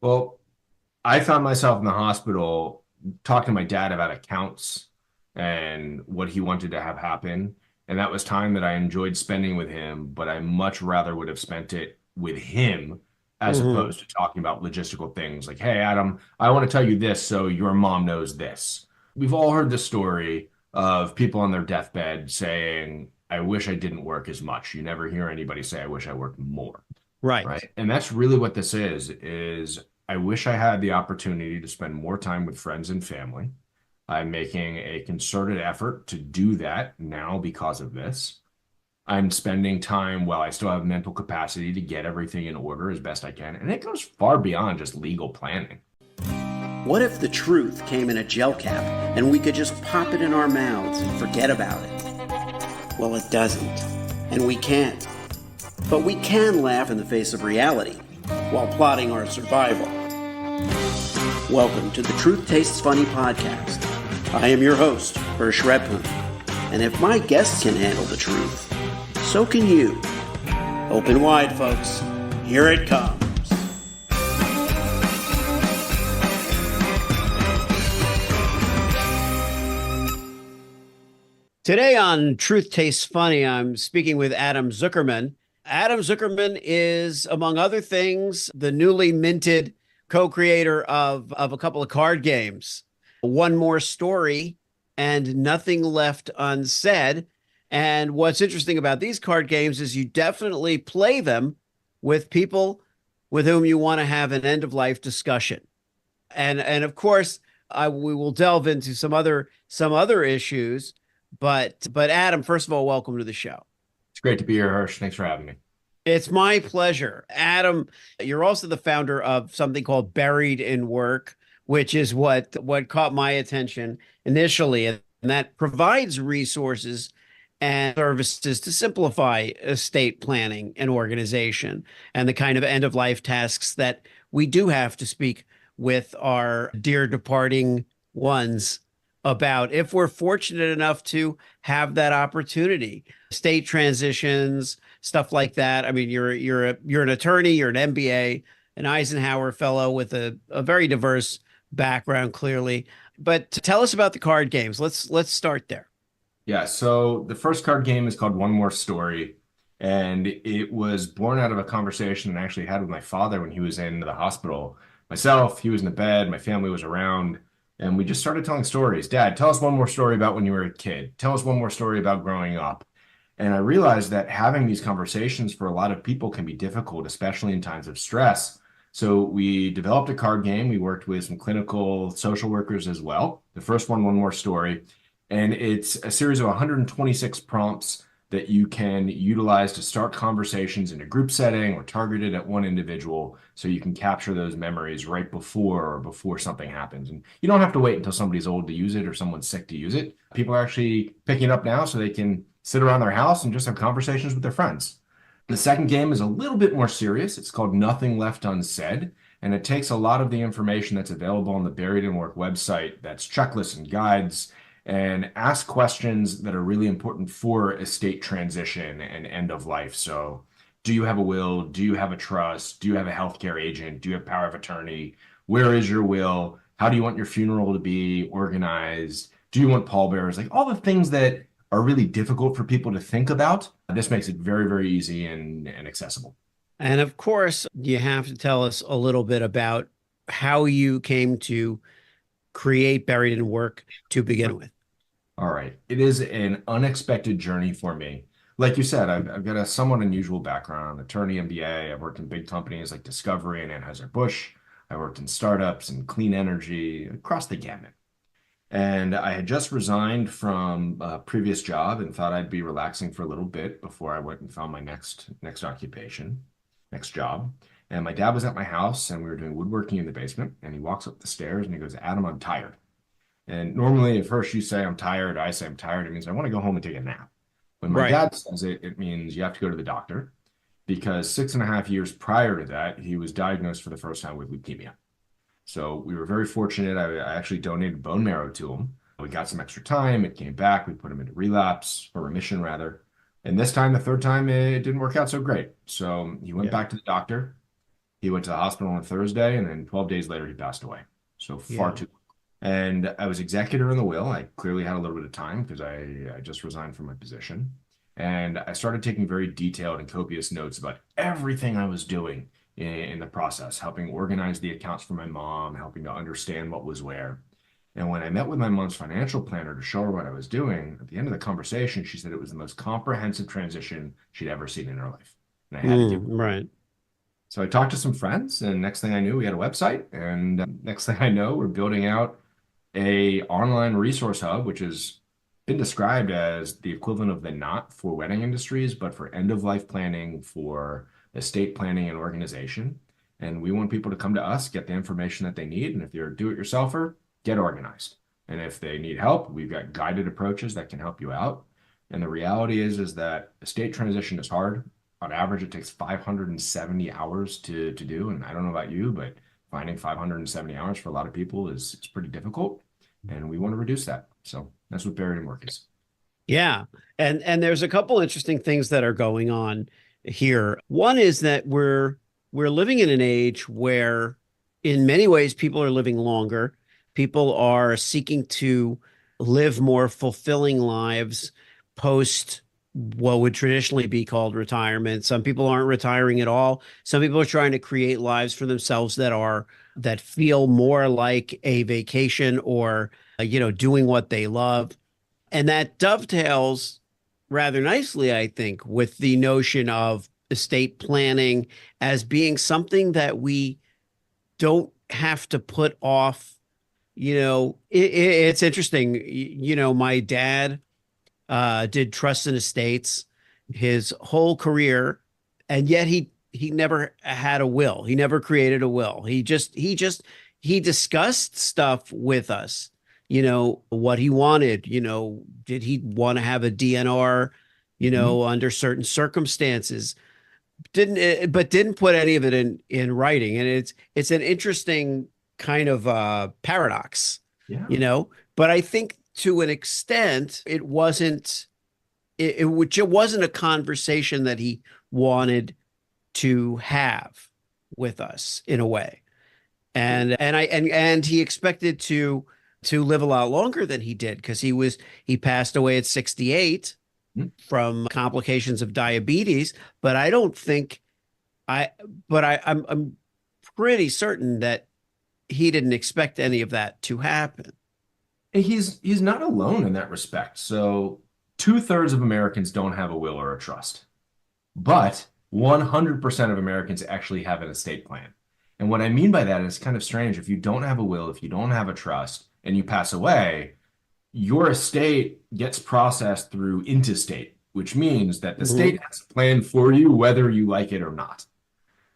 Well, I found myself in the hospital talking to my dad about accounts and what he wanted to have happen. And that was time that I enjoyed spending with him, but I much rather would have spent it with him as Hmm. opposed to talking about logistical things like, hey, Adam, I want to tell you this so your mom knows this. We've all heard the story of people on their deathbed saying, I wish I didn't work as much. You never hear anybody say, I wish I worked more. Right. Right. And that's really what this is I wish I had the opportunity to spend more time with friends and family. I'm making a concerted effort to do that now because of this. I'm spending time while I still have mental capacity to get everything in order as best I can. And it goes far beyond just legal planning. What if the truth came in a gel cap and we could just pop it in our mouths and forget about it? Well, it doesn't. And we can't. But we can laugh in the face of reality while plotting our survival. Welcome to the Truth Tastes Funny podcast. I am your host, Hersh and Adam. And if my guests can handle the truth, so can you. Open wide, folks. Here it comes. Today on Truth Tastes Funny, I'm speaking with Adam Zuckerman. Adam Zuckerman is, among other things, the newly minted co-creator of a couple of card games, One More Story and Nothing Left Unsaid. And what's interesting about these card games is you definitely play them with people with whom you want to have an end of life discussion. And of course, we will delve into some other issues. But Adam, first of all, welcome to the show. It's great to be here, Hirsch. Thanks for having me. It's my pleasure. Adam, you're also the founder of something called Buried in Work, which is what caught my attention initially, and that provides resources and services to simplify estate planning and organization and the kind of end of life tasks that we do have to speak with our dear departing ones about if we're fortunate enough to have that opportunity. State transitions, stuff like that. I mean, you're an attorney, you're an MBA, an Eisenhower fellow with a very diverse background, clearly. But tell us about the card games. Let's start there. Yeah, so the first card game is called One More Story, and it was born out of a conversation I actually had with my father when he was in the hospital. Myself, he was in the bed, my family was around, and we just started telling stories. Dad, tell us one more story about when you were a kid. Tell us one more story about growing up. And I realized that having these conversations for a lot of people can be difficult, especially in times of stress. So we developed a card game. We worked with some clinical social workers as well. The first one, One More Story. And it's a series of 126 prompts that you can utilize to start conversations in a group setting or targeted at one individual so you can capture those memories right before something happens. And you don't have to wait until somebody's old to use it or someone's sick to use it. People are actually picking it up now so they can sit around their house and just have conversations with their friends. The second game is a little bit more serious. It's called Nothing Left Unsaid. And it takes a lot of the information that's available on the Buried in Work website, that's checklists and guides, and ask questions that are really important for estate transition and end of life. So, do you have a will? Do you have a trust? Do you have a healthcare agent? Do you have power of attorney? Where is your will? How do you want your funeral to be organized? Do you want pallbearers? Like all the things that are really difficult for people to think about. This makes it very, very easy and accessible. And of course, you have to tell us a little bit about how you came to create Buried in Work to begin with. All right. It is an unexpected journey for me. Like you said, I've got a somewhat unusual background, attorney, MBA. I've worked in big companies like Discovery and Anheuser-Busch. I worked in startups and clean energy across the gamut. And I had just resigned from a previous job and thought I'd be relaxing for a little bit before I went and found my next occupation, next job. And my dad was at my house and we were doing woodworking in the basement. And he walks up the stairs and he goes, Adam, I'm tired. And normally, if first you say I'm tired, I say I'm tired, it means I want to go home and take a nap. When my Right. dad says it, it means you have to go to the doctor because 6.5 years prior to that, he was diagnosed for the first time with leukemia. So we were very fortunate. I actually donated bone marrow to him. We got some extra time. It came back. We put him into relapse or remission rather. And this time, the third time, it didn't work out so great. So he went Yeah. back to the doctor. He went to the hospital on Thursday, and then 12 days later, he passed away. So far Yeah. too. And I was executor in the will. I clearly had a little bit of time because I just resigned from my position. And I started taking very detailed and copious notes about everything I was doing in the process, helping organize the accounts for my mom, helping to understand what was where. And when I met with my mom's financial planner to show her what I was doing, at the end of the conversation, she said it was the most comprehensive transition she'd ever seen in her life. And I had to do. Right. So I talked to some friends, and next thing I knew, we had a website. And next thing I know, we're building out a online resource hub, which has been described as the equivalent of the Knot for wedding industries, but for end of life planning, for estate planning and organization. And we want people to come to us, get the information that they need. And if you're a do-it-yourselfer, get organized. And if they need help, we've got guided approaches that can help you out. And the reality is that estate transition is hard. On average, it takes 570 hours to do. And I don't know about you, but finding 570 hours for a lot of people is pretty difficult. And we want to reduce that. So that's what Buried in Work is. Yeah. And there's a couple interesting things that are going on here. One is that we're living in an age where in many ways people are living longer. People are seeking to live more fulfilling lives post what would traditionally be called retirement. Some people aren't retiring at all. Some people are trying to create lives for themselves that feel more like a vacation or doing what they love. And that dovetails rather nicely, I think, with the notion of estate planning as being something that we don't have to put off. It's interesting. My dad did trust and estates his whole career, and yet he never had a will. He never created a will. He discussed stuff with us, what he wanted, did he want to have a DNR, under certain circumstances, but didn't put any of it in writing. And it's an interesting kind of paradox, Yeah. but I think to an extent it wasn't a conversation that he wanted to have with us in a way. And he expected to live a lot longer than he did because he passed away at 68 from complications of diabetes. But I don't think I'm pretty certain that he didn't expect any of that to happen. He's not alone in that respect. So 2/3 of Americans don't have a will or a trust, but 100% of Americans actually have an estate plan. And what I mean by that is kind of strange. If you don't have a will, if you don't have a trust, and you pass away, your estate gets processed through intestate, which means that the state has a plan for you, whether you like it or not.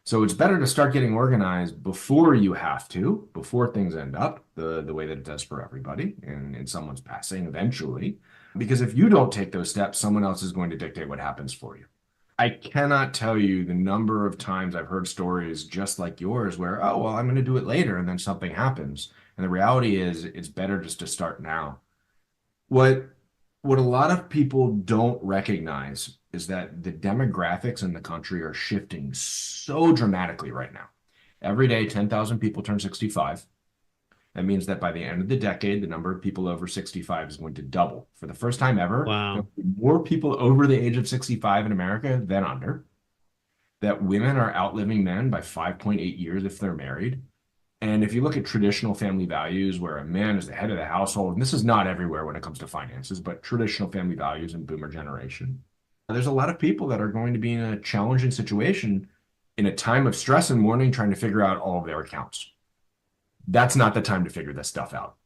So it's better to start getting organized before you have to, before things end up the way that it does for everybody in someone's passing eventually. Because if you don't take those steps, someone else is going to dictate what happens for you. I cannot tell you the number of times I've heard stories just like yours where, oh, well, I'm going to do it later, and then something happens. And the reality is it's better just to start now. What a lot of people don't recognize is that the demographics in the country are shifting so dramatically right now. Every day, 10,000 people turn 65. That means that by the end of the decade, the number of people over 65 is going to double. For the first time ever, Wow. there'll be more people over the age of 65 in America than under. That women are outliving men by 5.8 years if they're married. And if you look at traditional family values where a man is the head of the household, and this is not everywhere when it comes to finances, but traditional family values in boomer generation, there's a lot of people that are going to be in a challenging situation in a time of stress and mourning trying to figure out all of their accounts. That's not the time to figure this stuff out.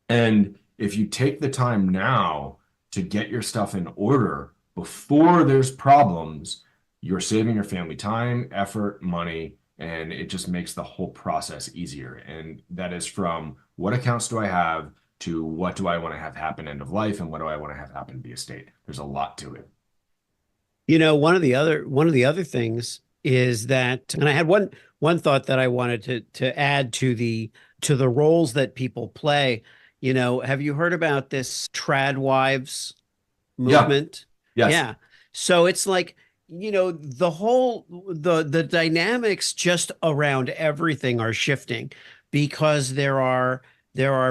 And if you take the time now to get your stuff in order before there's problems, you're saving your family time, effort, money, and it just makes the whole process easier. And that is from what accounts do I have to what do I want to have happen end of life and what do I want to have happen to the estate. There's a lot to it. One of the other things is that, and I had one thought that I wanted to add to the roles that people play. Have you heard about this trad wives movement? Yes. Yeah. So it's like, the dynamics just around everything are shifting because there are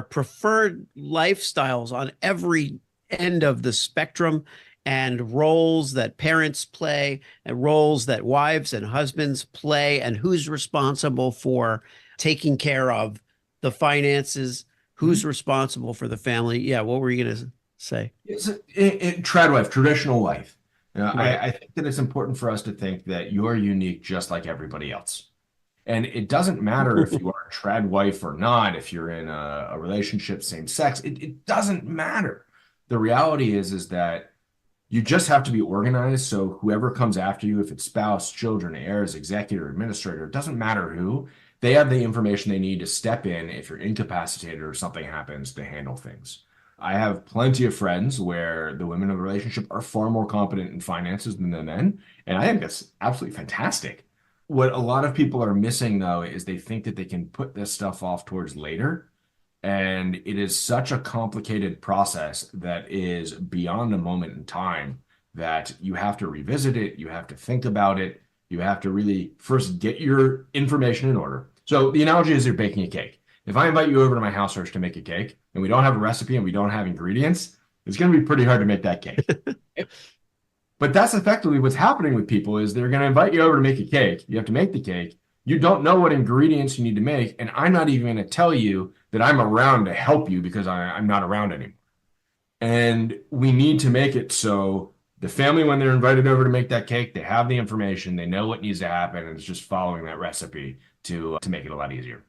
preferred lifestyles on every end of the spectrum, and roles that parents play and roles that wives and husbands play, and who's responsible for taking care of the finances, who's responsible for the family. Yeah, what were you going to say? It's trad life, traditional life. Right. I think that it's important for us to think that you're unique just like everybody else. And it doesn't matter if you are a trad wife or not, if you're in a relationship, same sex, it doesn't matter. The reality is that you just have to be organized. So whoever comes after you, if it's spouse, children, heirs, executor, administrator, it doesn't matter who, they have the information they need to step in if you're incapacitated or something happens to handle things. I have plenty of friends where the women in the relationship are far more competent in finances than the men. And I think that's absolutely fantastic. What a lot of people are missing, though, is they think that they can put this stuff off towards later. And it is such a complicated process that is beyond a moment in time that you have to revisit it. You have to think about it. You have to really first get your information in order. So the analogy is you're baking a cake. If I invite you over to my house, Hersh, to make a cake, and we don't have a recipe and we don't have ingredients, it's going to be pretty hard to make that cake. But that's effectively what's happening with people is they're going to invite you over to make a cake. You have to make the cake. You don't know what ingredients you need to make. And I'm not even going to tell you that I'm around to help you because I'm not around anymore. And we need to make it so the family, when they're invited over to make that cake, they have the information, they know what needs to happen, and it's just following that recipe to make it a lot easier.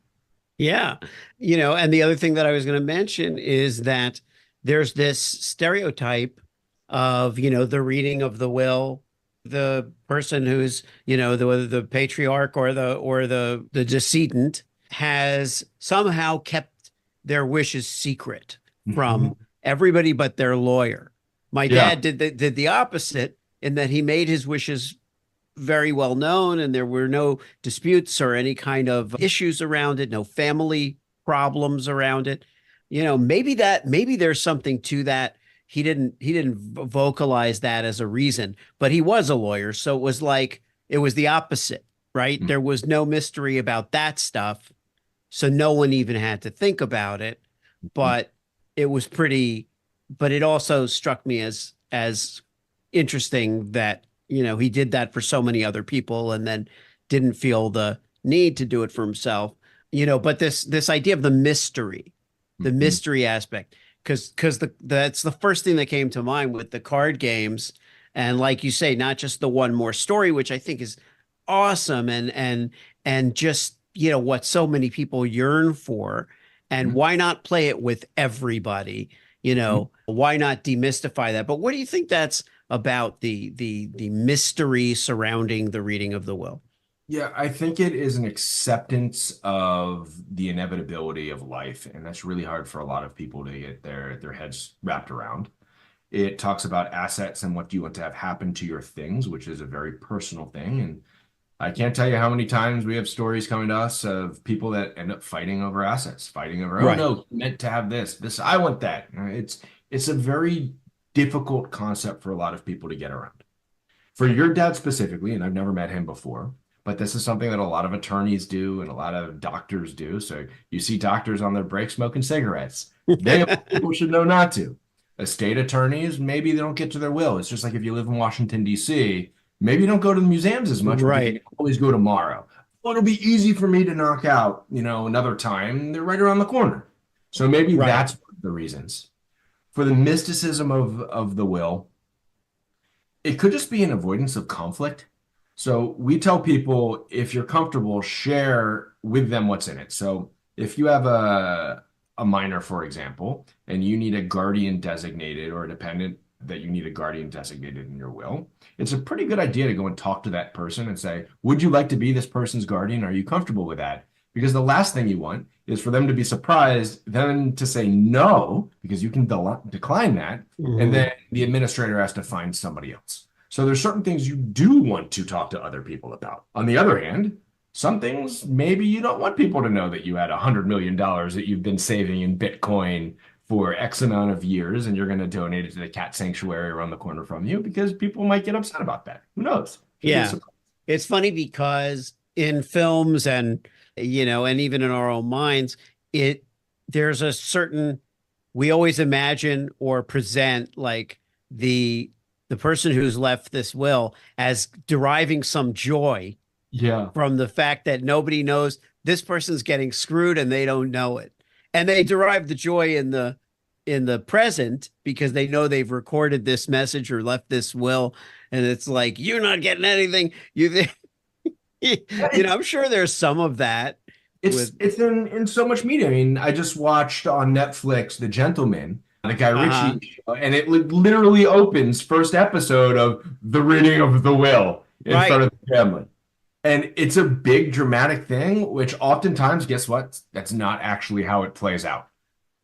Yeah. And the other thing that I was going to mention is that there's this stereotype of, the reading of the will, the person who's, the patriarch or the decedent has somehow kept their wishes secret from everybody but their lawyer. My dad did the opposite in that he made his wishes very well known, and there were no disputes or any kind of issues around it, no family problems around it. Maybe there's something to that. He didn't vocalize that as a reason, but he was a lawyer, so it was the opposite, right? There was no mystery about that stuff, so no one even had to think about it. But it was but it also struck me as interesting that he did that for so many other people and then didn't feel the need to do it for himself. But this idea of the mystery aspect, because that's the first thing that came to mind with the card games. And like you say, not just the one more story, which I think is awesome and just, what so many people yearn for. And why not play it with everybody? Why not demystify that? But what do you think that's about, the mystery surrounding the reading of the will? Yeah, I think it is an acceptance of the inevitability of life, and that's really hard for a lot of people to get their heads wrapped around. It talks about assets and what do you want to have happen to your things, which is a very personal thing. And I can't tell you how many times we have stories coming to us of people that end up fighting over assets, fighting over, oh no, you meant to have this, I want that. It's a very difficult concept for a lot of people to get around. For your dad specifically, and I've never met him before, but this is something that a lot of attorneys do and a lot of doctors do. So you see doctors on their break smoking cigarettes. People should know not to. Estate attorneys, maybe they don't get to their will. It's just like if you live in Washington, D.C., maybe you don't go to the museums as much. Right. But you can always go tomorrow. Well, it'll be easy for me to knock out, another time. They're right around the corner. So maybe that's one of the reasons. For the mysticism of the will, it could just be an avoidance of conflict. So we tell people, if you're comfortable, share with them what's in it. So if you have a minor, for example, and you need a guardian designated or a dependent that you need a guardian designated in your will, it's a pretty good idea to go and talk to that person and say, would you like to be this person's guardian? Are you comfortable with that? Because the last thing you want is for them to be surprised, then to say no, because you can decline that. And then the administrator has to find somebody else. So there's certain things you do want to talk to other people about. On the other hand, some things maybe you don't want people to know that you had $100 million that you've been saving in Bitcoin for X amount of years, and you're going to donate it to the cat sanctuary around the corner from you because people might get upset about that. Who knows? Should be a Yeah. surprise. It's funny because in films and, and even in our own minds, there's a certain, we always imagine or present like the person who's left this will as deriving some joy Yeah. from the fact that nobody knows this person's getting screwed and they don't know it. And they derive the joy in the present because they know they've recorded this message or left this will. And it's like, you're not getting anything. I'm sure there's some of that. It's in so much media. I mean, I just watched on Netflix The Gentleman, the Guy Ritchie show, and it literally opens first episode of the reading of the will in front of the family. And it's a big dramatic thing, which oftentimes, guess what? That's not actually how it plays out.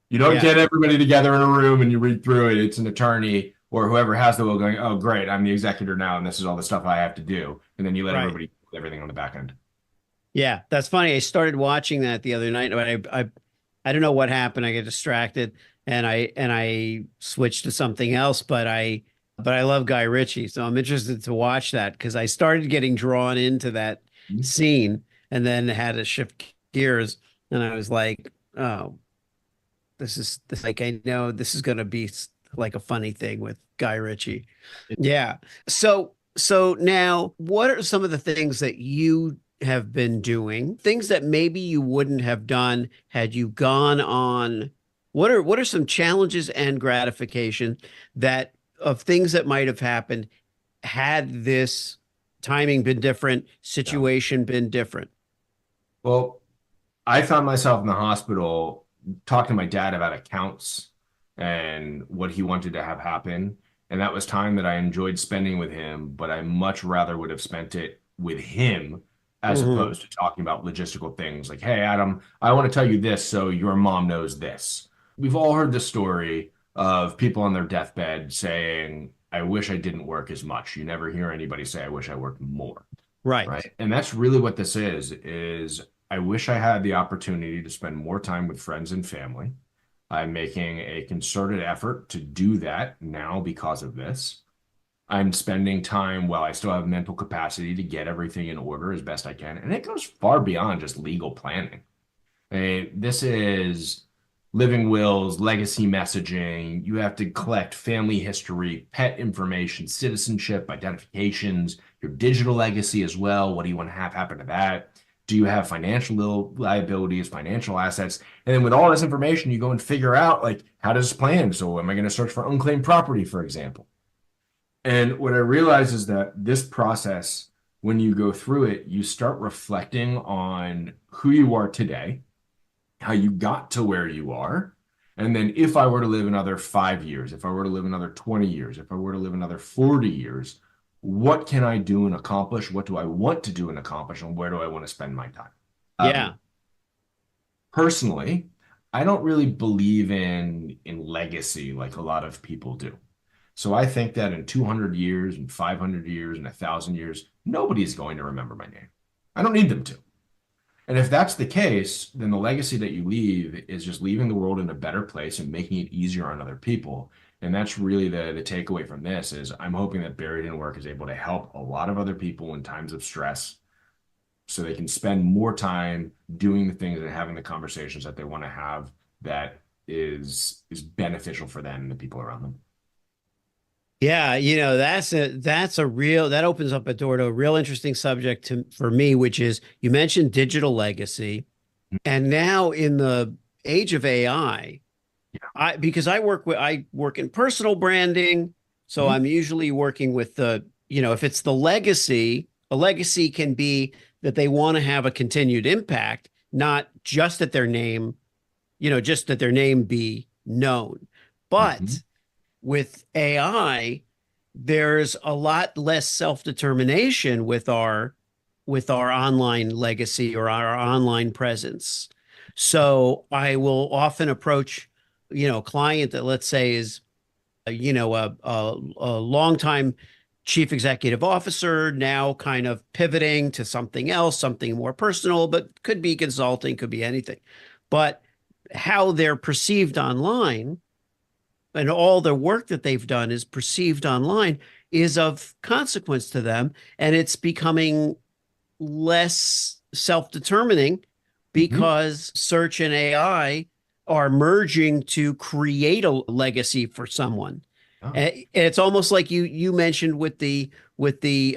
You don't get everybody together in a room and you read through it. It's an attorney or whoever has the will going, oh, great, I'm the executor now, and this is all the stuff I have to do. And then you let everybody do everything on the back end. Yeah, that's funny. I started watching that the other night, but I don't know what happened. I get distracted and I switched to something else, but I love Guy Ritchie, so I'm interested to watch that because I started getting drawn into that scene and then had to shift gears, and I was like, oh, this is like, I know this is going to be like a funny thing with Guy Ritchie. Yeah. So now what are some of the things that you have been doing, things that maybe you wouldn't have done had you gone on? What are some challenges and gratification that of things that might have happened had this timing been different, situation been different? Well, I found myself in the hospital talking to my dad about accounts and what he wanted to have happen. And that was time that I enjoyed spending with him, but I much rather would have spent it with him as opposed to talking about logistical things like, hey, Adam, I want to tell you this so your mom knows this. We've all heard the story of people on their deathbed saying, I wish I didn't work as much. You never hear anybody say, I wish I worked more. Right. And that's really what this is I wish I had the opportunity to spend more time with friends and family. I'm making a concerted effort to do that now because of this. I'm spending time while I still have mental capacity to get everything in order as best I can. And it goes far beyond just legal planning. This is living wills, legacy messaging. You have to collect family history, pet information, citizenship, identifications, your digital legacy as well. What do you want to have happen to that? Do you have financial liabilities, financial assets? And then with all this information, you go and figure out, like, how does this plan? So am I going to search for unclaimed property, for example? And what I realize is that this process, when you go through it, you start reflecting on who you are today, how you got to where you are. And then if I were to live another 5 years, if I were to live another 20 years, if I were to live another 40 years, what can I do and accomplish? What do I want to do and accomplish? And where do I want to spend my time? Yeah. Personally, I don't really believe in legacy like a lot of people do. So I think that in 200 years and 500 years and 1,000 years, nobody's going to remember my name. I don't need them to. And if that's the case, then the legacy that you leave is just leaving the world in a better place and making it easier on other people. And that's really the takeaway from this is I'm hoping that Buried in Work is able to help a lot of other people in times of stress so they can spend more time doing the things and having the conversations that they want to have that is beneficial for them and the people around them. Yeah, that opens up a door to a real interesting subject for me, which is you mentioned digital legacy. And now in the age of AI, because I work in personal branding, so I'm usually working with if it's the legacy, a legacy can be that they want to have a continued impact, not just that their name, just that their name be known. But with AI, there's a lot less self-determination with our online legacy or our online presence. So I will often approach, a client that let's say is, a longtime chief executive officer, now kind of pivoting to something else, something more personal, but could be consulting, could be anything. But how they're perceived online and all the work that they've done is perceived online is of consequence to them. And it's becoming less self-determining Mhm. because search and AI are merging to create a legacy for someone. Oh, And it's almost like you mentioned with the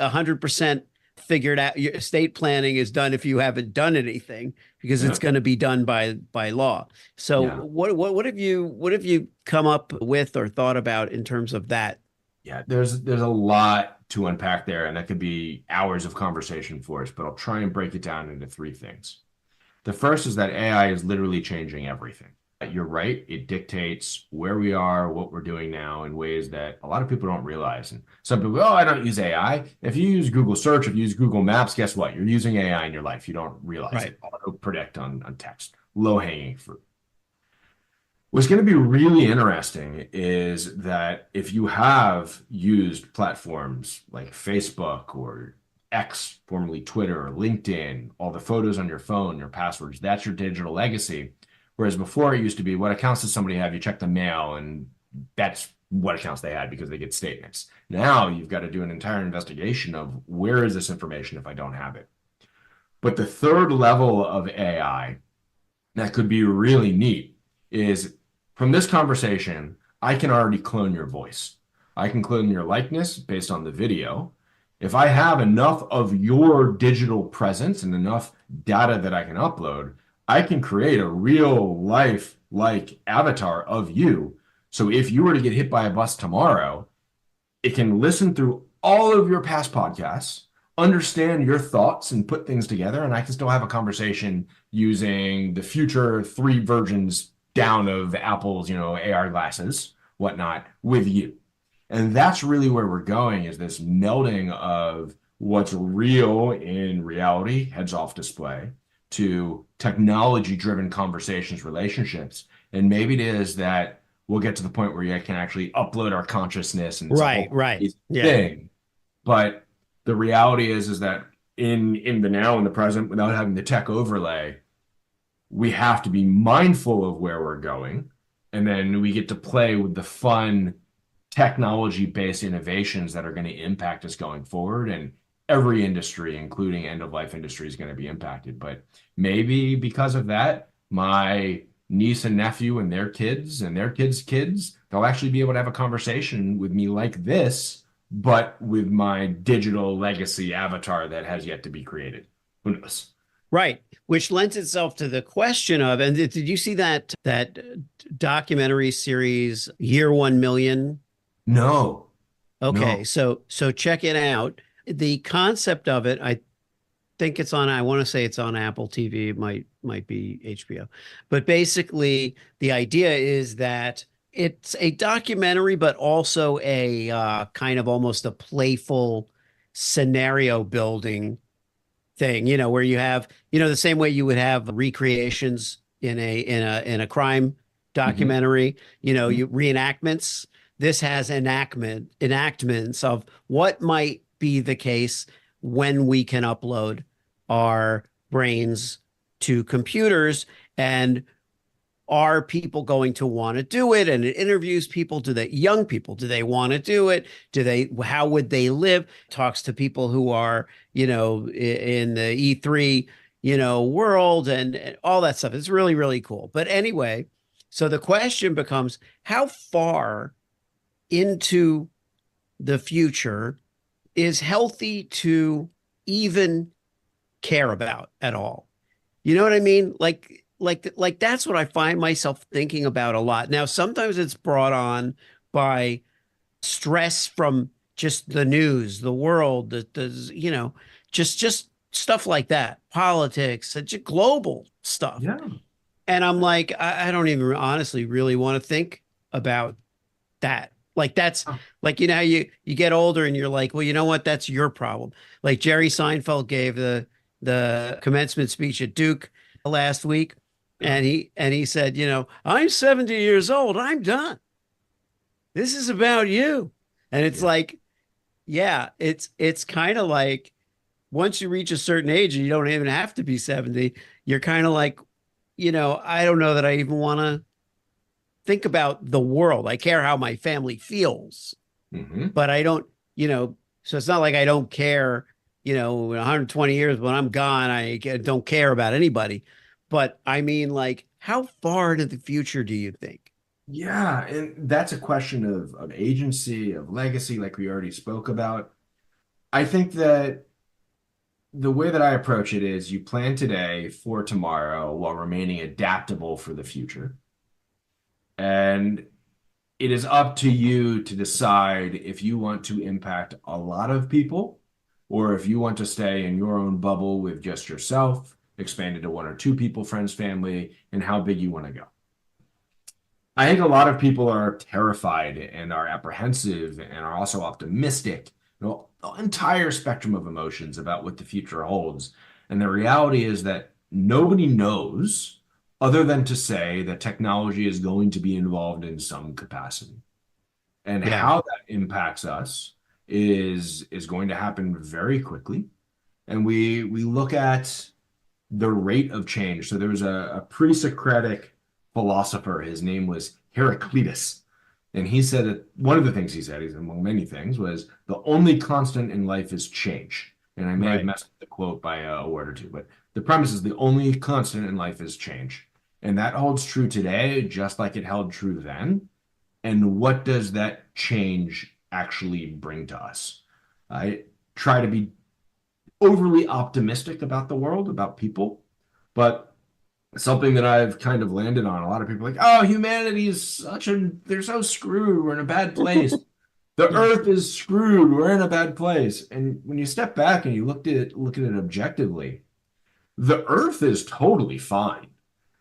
100% figured out your estate planning is done if you haven't done anything because it's yeah. going to be done by law. So Yeah. what have you come up with or thought about in terms of that? Yeah, there's a lot to unpack there, and that could be hours of conversation for us, but I'll try and break it down into three things. The first is that AI is literally changing everything. You're right, it dictates where we are, what we're doing now in ways that a lot of people don't realize. And some people, oh, I don't use AI. If you use Google Search, if you use Google Maps, guess what? You're using AI in your life. You don't realize Right. it. Auto predict on text, low hanging fruit. What's going to be really interesting is that if you have used platforms like Facebook or X, formerly Twitter, or LinkedIn, all the photos on your phone, your passwords, that's your digital legacy. Whereas before it used to be, what accounts does somebody have? You check the mail, and that's what accounts they had because they get statements. Now you've got to do an entire investigation of where is this information if I don't have it. But the third level of AI that could be really neat is from this conversation, I can already clone your voice. I can clone your likeness based on the video. If I have enough of your digital presence and enough data that I can upload, I can create a real life like avatar of you. So if you were to get hit by a bus tomorrow, it can listen through all of your past podcasts, understand your thoughts, and put things together. And I can still have a conversation using the future three versions down of Apple's, AR glasses, whatnot, with you. And that's really where we're going is this melding of what's real in reality, heads off display, to technology driven conversations, relationships. And maybe it is that we'll get to the point where you can actually upload our consciousness and it's a Right, whole right. Yeah. thing. But the reality is that in the now in the present, without having the tech overlay, we have to be mindful of where we're going. And then we get to play with the fun technology-based innovations that are going to impact us going forward. And every industry, including end-of-life industry, is going to be impacted. But maybe because of that, my niece and nephew and their kids and their kids' kids, they'll actually be able to have a conversation with me like this, but with my digital legacy avatar that has yet to be created. Who knows? Right. Which lends itself to the question of, and did you see that documentary series Year 1 Million? No, Okay, no. so check it out. The concept of it, I think I want to say it's on Apple TV. It might be HBO. But basically the idea is that it's a documentary, but also a kind of almost a playful scenario building thing, where you have, the same way you would have recreations in a crime Mhm, documentary, mhm. you reenactments. This has enactments of what might be the case when we can upload our brains to computers, and are people going to want to do it? And it interviews people. Young people, do they want to do it? How would they live? Talks to people who are, in the E3, world and all that stuff. It's really, really cool. But anyway, so the question becomes, how far into the future is healthy to even care about at all? You know what I mean? Like that's what I find myself thinking about a lot. Now, sometimes it's brought on by stress from just the news, the world, just stuff like that, politics, just global stuff. Yeah. And I'm like, I don't even honestly really want to think about that. Like that's Oh, like how you get older and you're like, well, you know what? That's your problem. Like Jerry Seinfeld gave the commencement speech at Duke last week, yeah. and he said, I'm 70 years old. I'm done. This is about you. And it's Yeah. like, yeah, it's kind of like once you reach a certain age and you don't even have to be 70, you're kind of like, I don't know that I even want to think about the world. I care how my family feels, Hmm. but I don't, so it's not like I don't care, in 120 years when I'm gone, don't care about anybody. But I mean, like, how far into the future do you think? Yeah, and that's a question of agency, of legacy, like we already spoke about. I think that the way that I approach it is you plan today for tomorrow while remaining adaptable for the future. And it is up to you to decide if you want to impact a lot of people or if you want to stay in your own bubble with just yourself, expand it to one or two people, friends, family, and how big you want to go. I think a lot of people are terrified and are apprehensive and are also optimistic, the entire spectrum of emotions about what the future holds. And the reality is that nobody knows other than to say that technology is going to be involved in some capacity. And Yeah. how that impacts us is going to happen very quickly. And we look at the rate of change. So there was a pre-Socratic philosopher. His name was Heraclitus. And he said that one of the things he said, he's among many things, was the only constant in life is change. And I may have Right. messed up the quote by a word or two, but the premise is the only constant in life is change. And that holds true today, just like it held true then. And what does that change actually bring to us? I try to be overly optimistic about the world, about people, but something that I've kind of landed on. A lot of people are like, oh, humanity is they're so screwed. We're in a bad place. The earth is screwed. We're in a bad place. And when you step back and you look at it objectively, the earth is totally fine.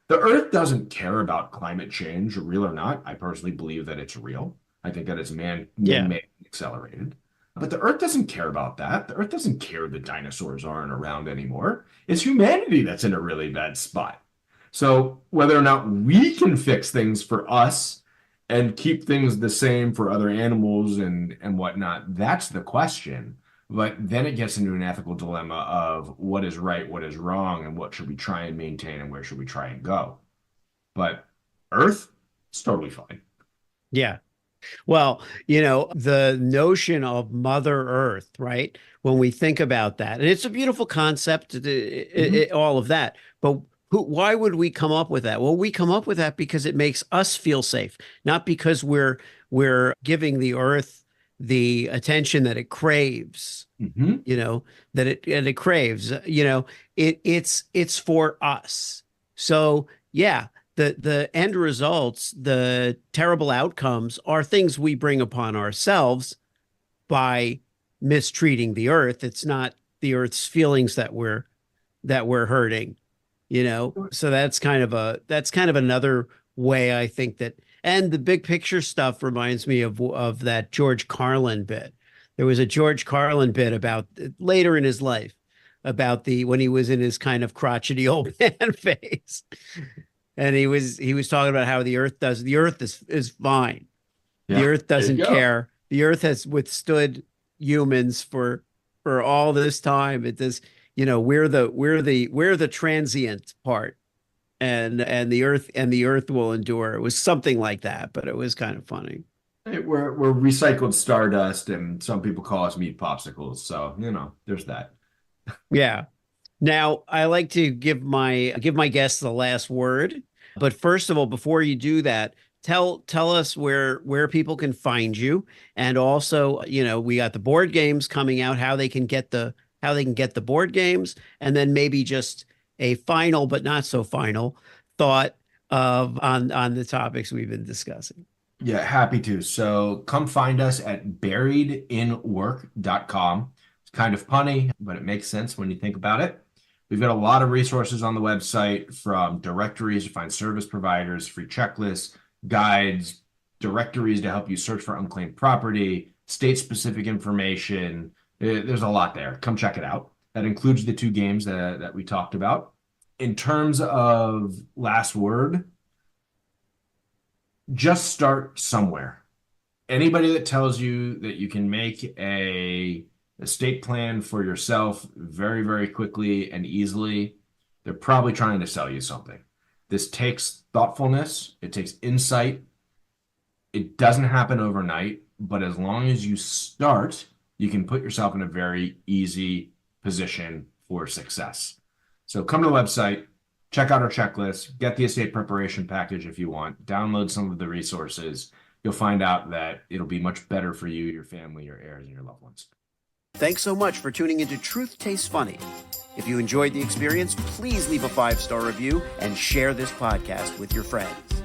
The earth doesn't care about climate change, real or not. I personally believe that it's real. I think that it's Yeah. man-made and accelerated. But the earth doesn't care about that. The earth doesn't care that dinosaurs aren't around anymore. It's humanity that's in a really bad spot. So whether or not we can fix things for us and keep things the same for other animals and whatnot, that's the question. But then it gets into an ethical dilemma of what is right, what is wrong, and what should we try and maintain and where should we try and go. But Earth, it's totally fine. Yeah. Well, the notion of Mother Earth, right? When we think about that, and it's a beautiful concept, Mhm. all of that. But why would we come up with that? Well, we come up with that because it makes us feel safe, not because we're giving the Earth the attention that it craves, Mhm. you know, that it craves. It's for us. So yeah, the end results, the terrible outcomes are things we bring upon ourselves by mistreating the earth. It's not the earth's feelings that we're hurting, So that's kind of another way I think that, and the big picture stuff reminds me of that George Carlin bit. There was a George Carlin bit about later in his life about the when he was in his kind of crotchety old man phase. And he was talking about how the earth is fine. The Yeah, earth there you doesn't go. care. The earth has withstood humans for all this time. It does, we're the transient part, and the earth will endure. It was something like that, but it was kind of funny. Hey, we're recycled stardust, and some people call us meat popsicles. So, there's that. Yeah. Now, I like to give my guests the last word, but first of all, before you do that, tell us where people can find you, and also, we got the board games coming out, how they can get the board games, and then maybe just a final but not so final thought of on the topics we've been discussing. Yeah, happy to. So come find us at buriedinwork.com. It's kind of punny, but it makes sense when you think about it. We've got a lot of resources on the website from directories to find service providers, free checklists, guides, directories to help you search for unclaimed property, state-specific information. There's a lot there. Come check it out. That includes the two games that we talked about. In terms of last word, just start somewhere. Anybody that tells you that you can make a estate plan for yourself very, very quickly and easily, they're probably trying to sell you something. This takes thoughtfulness, it takes insight. It doesn't happen overnight, but as long as you start, you can put yourself in a very easy position for success. So come to the website, check out our checklist, get the estate preparation package if you want, download some of the resources. You'll find out that it'll be much better for you, your family, your heirs, and your loved ones. Thanks so much for tuning into Truth Tastes Funny. If you enjoyed the experience, please leave a 5-star review and share this podcast with your friends.